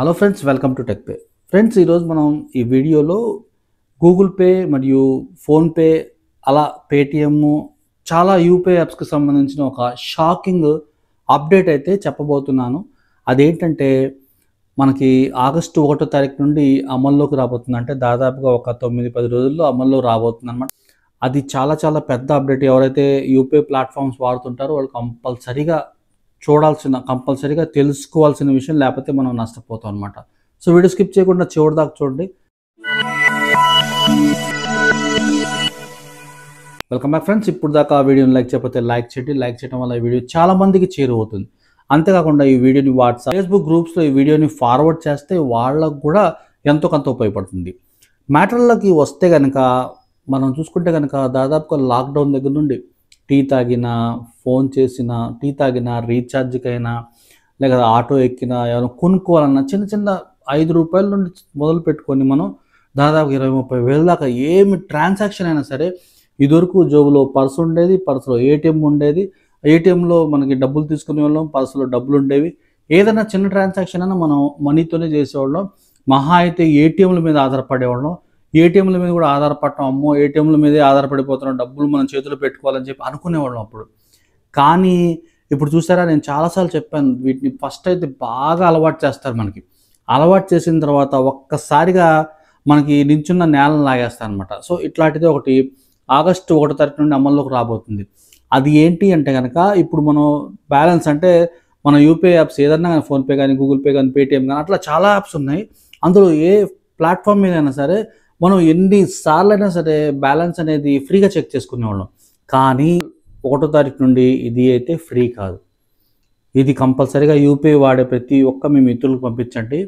Hello friends, welcome to tech pay. Friends, ఈరోజు మనం ఈ వీడియోలో గూగుల్ పే మరియు ఫోన్పే అలా పేటిఎమ్ చాలా యూపీఐ యాప్స్కి సంబంధించిన ఒక షాకింగ్ అప్డేట్ అయితే చెప్పబోతున్నాను. అదేంటంటే మనకి ఆగస్టు 1వ తారీఖు నుండి అమల్లోకి రాబోతుంది. అంటే దాదాపుగా ఒక 9-10 రోజుల్లో అమల్లో రాబోతుంది అనమాట. అది చాలా చాలా పెద్ద అప్డేట్. ఎవరైతే యూపీఐ ప్లాట్ఫామ్స్ వాడుతుంటారో వాళ్ళు కంపల్సరీగా తెలుసుకోవాల్సిన విషయం, లేకపోతే మనం నష్టపోతాం అనమాట. సో వీడియో స్కిప్ చేయకుండా చివరి దాకా చూడండి. Welcome back friends. ఇప్పుడు దాకా ఆ వీడియోని లైక్ చేయకపోతే లైక్ చేయండి. లైక్ చేయడం వల్ల ఈ వీడియో చాలా మందికి చేరువవుతుంది. అంతేకాకుండా ఈ వీడియోని వాట్సాప్, ఫేస్బుక్ గ్రూప్స్లో ఈ వీడియోని ఫార్వర్డ్ చేస్తే వాళ్ళకు కూడా ఎంతో కొంత ఉపయోగపడుతుంది. మ్యాటర్లకి వస్తే కనుక మనం చూసుకుంటే కనుక దాదాపుగా లాక్డౌన్ దగ్గర నుండి టీ తాగినా, ఫోన్ చేసినా, టీ తాగినా, రీఛార్జ్కైనా, లేక ఆటో ఎక్కినా, ఏమైనా కొనుక్కోవాలన్నా చిన్న చిన్న ₹5 నుండి మొదలు పెట్టుకొని మనం దాదాపు 20-30 వేల దాకా ఏమి ట్రాన్సాక్షన్ అయినా సరే, ఇదివరకు జోబులో పర్సు ఉండేది, పర్సులో ఏటీఎం ఉండేది, ఏటీఎంలో మనకి డబ్బులు తీసుకునే వాళ్ళం, పర్సులో డబ్బులు ఉండేవి. ఏదైనా చిన్న ట్రాన్సాక్షన్ అయినా మనం మనీతోనే చేసేవాళ్ళం. మహా అయితే ఏటీఎంల మీద ఆధారపడేవాళ్ళం. ఏటీఎంల మీద కూడా ఆధారపడటం, అమ్మో ఏటీఎంల మీదే ఆధారపడిపోతున్నాం, డబ్బులు మనం చేతిలో పెట్టుకోవాలని చెప్పి అనుకునేవాళ్ళం అప్పుడు. కానీ ఇప్పుడు చూసారా, నేను చాలాసార్లు చెప్పాను, వీటిని ఫస్ట్ అయితే బాగా అలవాటు చేస్తారు మనకి. అలవాటు చేసిన తర్వాత ఒక్కసారిగా మనకి నించున్న నేలను లాగేస్తారు అనమాట. సో ఇట్లాంటిది ఒకటి ఆగస్టు 1వ తారీఖు నుండి అమల్లోకి రాబోతుంది. అది ఏంటి అంటే కనుక, ఇప్పుడు మనం బ్యాలెన్స్ అంటే మన యూపీఐ యాప్స్ ఏదన్నా కానీ, ఫోన్పే కానీ, గూగుల్ పే కానీ, పేటిఎం కానీ, అట్లా చాలా యాప్స్ ఉన్నాయి. అందులో ఏ ప్లాట్ఫామ్ మీద అయినా సరే మనం ఎన్నిసార్లు అయినా సరే బ్యాలెన్స్ అనేది ఫ్రీగా చెక్ చేసుకునేవాళ్ళం. కానీ 1వ తారీఖు నుండి ఇది అయితే ఫ్రీ కాదు. ఇది కంపల్సరీగా యూపీఐ వాడే ప్రతి ఒక్క మీ మిత్రులకు పంపించండి.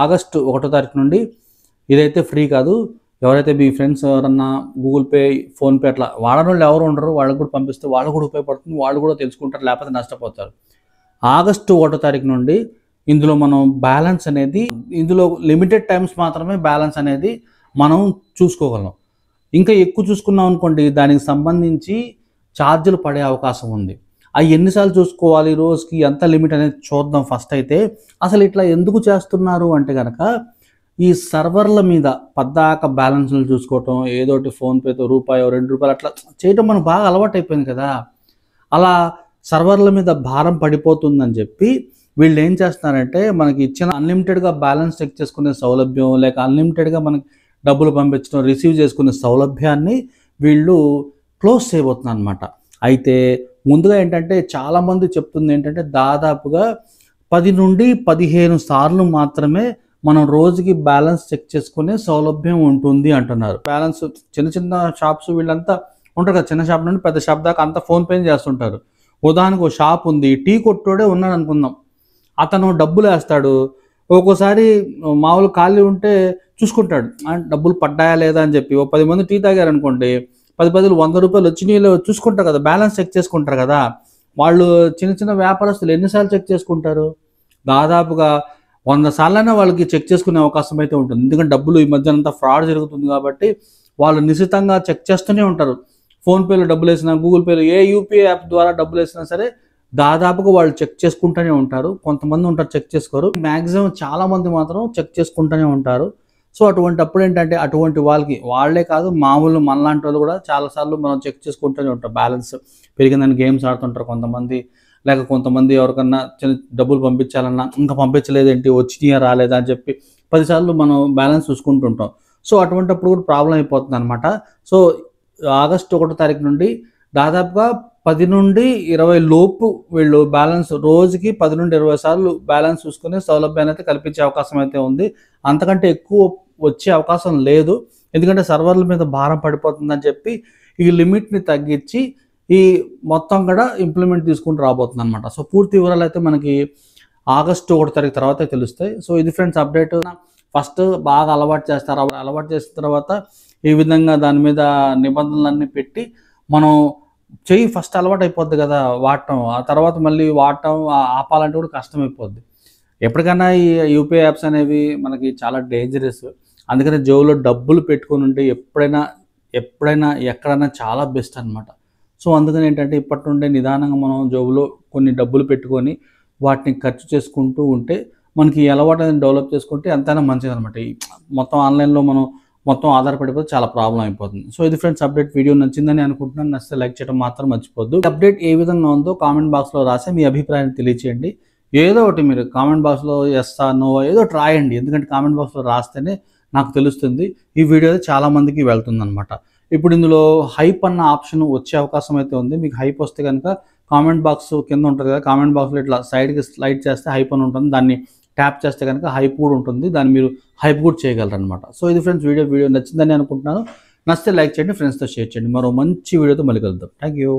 ఆగస్టు 1వ తారీఖు నుండి ఇదైతే ఫ్రీ కాదు. ఎవరైతే మీ ఫ్రెండ్స్ ఎవరన్నా గూగుల్ పే, ఫోన్పే అట్లా వాడని వాళ్ళు ఎవరు ఉండరు, వాళ్ళకు కూడా పంపిస్తే వాళ్ళకు కూడా ఉపయోగపడుతుంది, వాళ్ళు కూడా తెలుసుకుంటారు, లేకపోతే నష్టపోతారు. ఆగస్టు 1వ తారీఖు నుండి ఇందులో మనం బ్యాలెన్స్ అనేది, ఇందులో లిమిటెడ్ టైమ్స్ మాత్రమే బ్యాలెన్స్ అనేది మనం చూసుకోగలం. ఇంకా ఎక్కువ చూసుకున్నాం అనుకోండి, దానికి సంబంధించి ఛార్జీలు పడే అవకాశం ఉంది. అవి ఎన్నిసార్లు చూసుకోవాలి, రోజుకి ఎంత లిమిట్ అనేది చూద్దాం. ఫస్ట్ అయితే అసలు ఇట్లా ఎందుకు చేస్తున్నారు అంటే కనుక, ఈ సర్వర్ల మీద పద్దాక బ్యాలెన్స్లు చూసుకోవటం, ఏదోటి ఫోన్పేతో ₹1, ₹2 అట్లా చేయటం మనకు బాగా అలవాటు అయిపోయింది కదా. అలా సర్వర్ల మీద భారం పడిపోతుందని చెప్పి వీళ్ళు ఏం చేస్తున్నారంటే, మనకి ఇచ్చిన అన్లిమిటెడ్గా బ్యాలెన్స్ చెక్ చేసుకునే సౌలభ్యం, లేక అన్లిమిటెడ్గా మనకి డబ్బులు పంపించడం, రిసీవ్ చేసుకునే సౌలభ్యాన్ని వీళ్ళు క్లోజ్ చేయబోతున్నారు అనమాట. అయితే ముందుగా ఏంటంటే, చాలామంది చెప్తుంది ఏంటంటే, దాదాపుగా 10 నుండి 15 సార్లు మాత్రమే మనం రోజుకి బ్యాలెన్స్ చెక్ చేసుకునే సౌలభ్యం ఉంటుంది అంటున్నారు. బ్యాలెన్స్ చిన్న చిన్న షాప్స్ వీళ్ళంతా ఉంటారు కదా, చిన్న షాప్ నుండి పెద్ద షాప్ దాకా అంతా ఫోన్పే చేస్తుంటారు. ఉదాహరణకు ఒక షాప్ ఉంది, టీ కొట్టోడే ఉన్నాడు అనుకుందాం. అతను డబ్బులు వేస్తాడు, ఒక్కోసారి మామూలు ఖాళీ ఉంటే చూసుకుంటాడు, డబ్బులు పడ్డాయా లేదా అని చెప్పి. 10 మంది టీ తాగారు అనుకోండి, 10 ₹100 వచ్చినాయో చూసుకుంటారు కదా, బ్యాలెన్స్ చెక్ చేసుకుంటారు కదా. వాళ్ళు చిన్న చిన్న వ్యాపారస్తులు ఎన్నిసార్లు చెక్ చేసుకుంటారు? దాదాపుగా 100 సార్లైనా వాళ్ళకి చెక్ చేసుకునే అవకాశం అయితే ఉంటుంది. ఎందుకంటే డబ్బులు ఈ మధ్యన అంతా ఫ్రాడ్ జరుగుతుంది కాబట్టి వాళ్ళు నిశ్చితంగా చెక్ చేస్తూనే ఉంటారు. ఫోన్పేలో డబ్బులు వేసినా, గూగుల్ పేలో, ఏ యూపీఐ యాప్ ద్వారా డబ్బులు వేసినా సరే దాదాపుగా వాళ్ళు చెక్ చేసుకుంటూనే ఉంటారు. కొంతమంది ఉంటారు చెక్ చేసుకోరు, మ్యాక్సిమం చాలామంది మాత్రం చెక్ చేసుకుంటూనే ఉంటారు. సో అప్పుడు ఏంటంటే, అటువంటి వాళ్ళే కాదు, మామూలు మనలాంటి వాళ్ళు కూడా చాలాసార్లు మనం చెక్ చేసుకుంటూనే ఉంటాం. బ్యాలెన్స్ పెరిగిందని గేమ్స్ ఆడుతుంటారు కొంతమంది, లేక కొంతమంది ఎవరికన్నా చిన్న డబ్బులు పంపించాలన్నా ఇంకా పంపించలేదేంటి, వచ్చినాయా రాలేదా అని చెప్పి 10 సార్లు మనం బ్యాలెన్స్ చూసుకుంటుంటాం. సో అటువంటిప్పుడు కూడా ప్రాబ్లం అయిపోతుంది అనమాట. సో ఆగస్టు 1వ తారీఖు నుండి దాదాపుగా 10 నుండి 20 లోపు వీళ్ళు బ్యాలెన్స్ రోజుకి 10 నుండి 20 సార్లు బ్యాలెన్స్ చూసుకునే సౌలభ్యాన్ని అయితే కల్పించే అవకాశం అయితే ఉంది. అంతకంటే ఎక్కువ వచ్చే అవకాశం లేదు, ఎందుకంటే సర్వర్ల మీద భారం పడిపోతుందని చెప్పి ఈ లిమిట్ని తగ్గించి ఈ మొత్తం కూడా ఇంప్లిమెంట్ తీసుకుంటూ రాబోతుంది అనమాట. సో పూర్తి వివరాలు అయితే మనకి ఆగస్టు 1వ తారీఖు తర్వాత తెలుస్తాయి. సో ఇది ఫ్రెండ్స్ అప్డేట్. ఫస్ట్ బాగా అలవాటు చేస్తారు, అలవాటు చేసిన తర్వాత ఈ విధంగా దాని మీద నిబంధనలన్నీ పెట్టి మనం ఫస్ట్ అలవాటు అయిపోద్ది కదా వాడటం, ఆ తర్వాత మళ్ళీ వాడటం ఆపాలంటే కూడా కష్టమైపోద్ది. ఎప్పటికైనా ఈ యూపీఐ యాప్స్ అనేవి మనకి చాలా డేంజరస్. అందుకని జోబులో డబ్బులు పెట్టుకుని ఉంటే ఎప్పుడైనా ఎక్కడైనా చాలా బెస్ట్ అనమాట. సో అందుకని ఏంటంటే, ఇప్పటి నుండే నిదానంగా మనం జోబులో కొన్ని డబ్బులు పెట్టుకొని వాటిని ఖర్చు చేసుకుంటూ ఉంటే మనకి ఈ అలవాటు అనేది డెవలప్ చేసుకుంటే ఎంతైనా మంచిదనమాట. ఈ మొత్తం ఆన్‌లైన్‌లో మనం మొత్తం ఆధారపడిపోతే చాలా ప్రాబ్లమ్ అయిపోతుంది. సో ఇది ఫ్రెండ్స్ అప్డేట్. వీడియో నచ్చిందని అనుకుంటున్నాను. నచ్చితే లైక్ చేయడం మాత్రం మర్చిపోద్దు. ఈ అప్డేట్ ఏ విధంగా ఉందో కామెంట్ బాక్స్‌లో రాసి మీ అభిప్రాయాన్ని తెలియచేయండి. ఏదో ఒకటి మీరు కామెంట్ బాక్స్‌లో యెస్సా, నోవా ఏదో ఒకటి రాయండి. ఎందుకంటే కామెంట్ బాక్స్‌లో రాస్తేనే నాకు తెలుస్తుంది. ఈ వీడియో చాలా మందికి వెళ్తుందనమాట. ఇప్పుడు ఇందులో హైప్ అన్న ఆప్షన్ వచ్చే అవకాశం అయితే ఉంది. మీకు హైప్ వస్తే గనుక కామెంట్ బాక్స్ కింద ఉంటది కదా! కామెంట్ బాక్స్‌లో ఇట్లా సైడ్‌కి స్లైడ్ చేస్తే హైప్ అని ఉంటుంది. దాన్ని ట్యాప్ చేస్తే గనుక హైప్ కూడా ఉంటుంది. దాన్ని మీరు హైప్ కూడా చేయగలరనమాట. సో ఇది ఫ్రెండ్స్ వీడియో నచ్చిందని అనుకుంటున్నాను. నచ్చితే లైక్ చేయండి. ఫ్రెండ్స్‌తో షేర్ చేయండి. మరో మంచి వీడియోతో మళ్ళీ కలుద్దాం. Thank you.